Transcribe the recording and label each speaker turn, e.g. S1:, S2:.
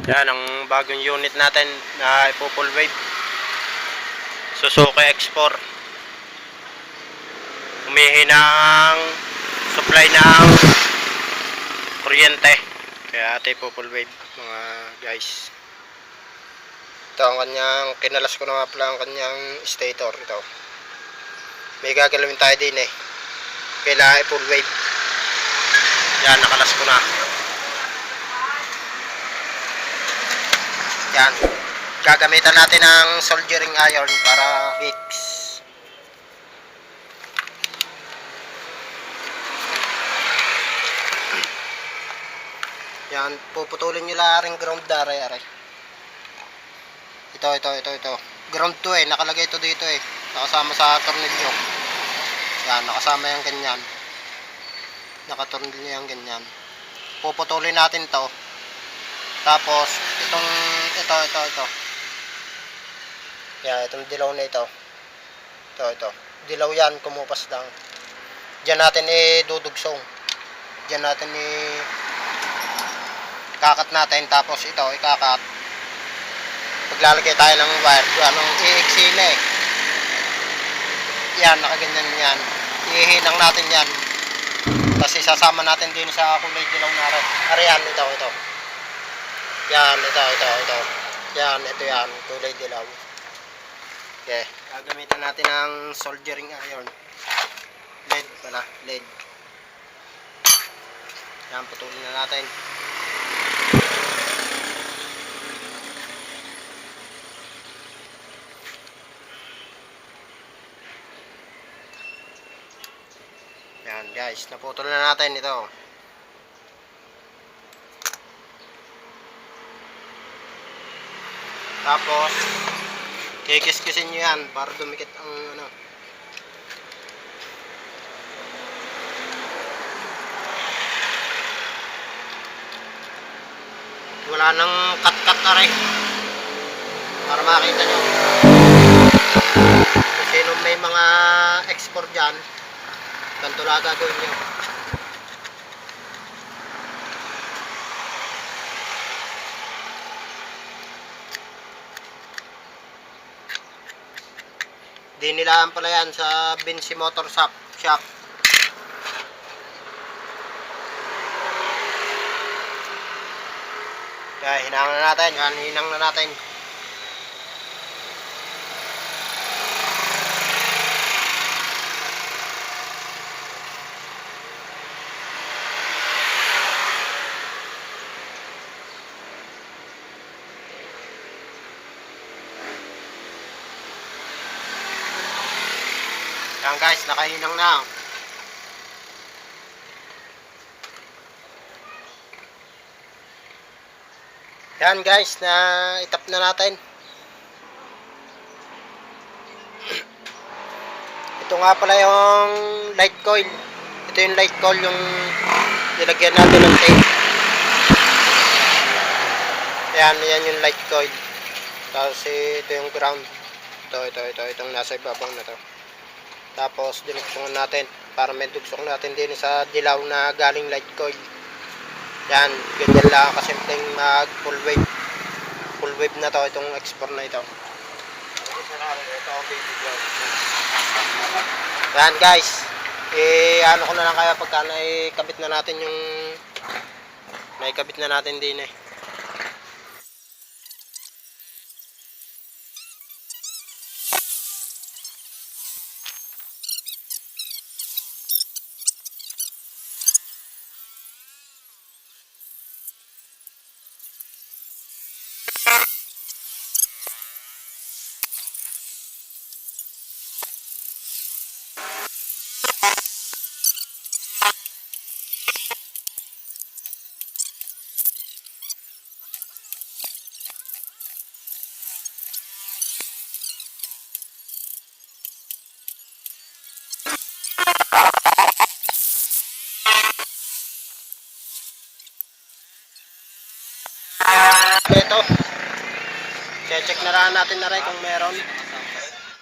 S1: Yan ang bagong unit natin na ipo-full wave. Suzuki X4. Humihi ng supply ng kuryente. Kaya ito ipo-full wave mga guys. Ito ang kanyang, kinalas ko na nga pala ang kanyang stator. Ito. May gagalawin tayo din eh. Kailangan i-full wave. Yan, nakalas ko na. Yan. Gagamitan natin ng soldering iron para fix. Yan, puputulin nyo lang ring ground na aray. Ito. Ground to eh, nakalagay ito dito eh. Nakasama sa tornilyo. Yan, nakasama yung ganyan. Nakatornilyo yung ganyan. Puputulin natin to. Tapos, ito. Yan, itong dilaw na ito. Ito. Dilaw yan, kumupas lang. Diyan natin dudugsong. Diyan natin kakat natin. Tapos ito, ikakat. Paglalagay tayo ng wire, iiksila eh. Yan, nakaganyan yan. Ihinang natin yan. Tapos isasama natin din sa kulay dilaw na ariyan. Ito. Yan, ito. Yan, ito yan, kulay dilaw. Okay, gagamitan natin ng soldering iron. LED. Yan, putulin na natin. Yan guys, naputol na natin ito. Tapos kikis-kisin nyo yan para dumikit ang ano. Wala nang cut-cut na rin para makita nyo. Kung sino may mga export dyan, ganito lang gagawin nyo. Dinilaan pala yan sa Vinci Motor Shop. Kaya hinang na natin. Yan guys, nakahinang na. Yan guys, na itap na natin. Ito nga pala yung light coil. Ito yung light coil yung nilagyan natin ng tape. Yan yung light coil. Tapos ito yung ground. Itong nasa ibabang na to. Tapos dinugsongan natin para may dugsong natin din sa dilaw na galing light coil. Yan, ganyan lang kasimpleng mag full wave na to, itong X4 na ito. Yan guys, ano ko na lang kaya pagka naikabit na natin din eh. Ito, check na natin na rin kung meron.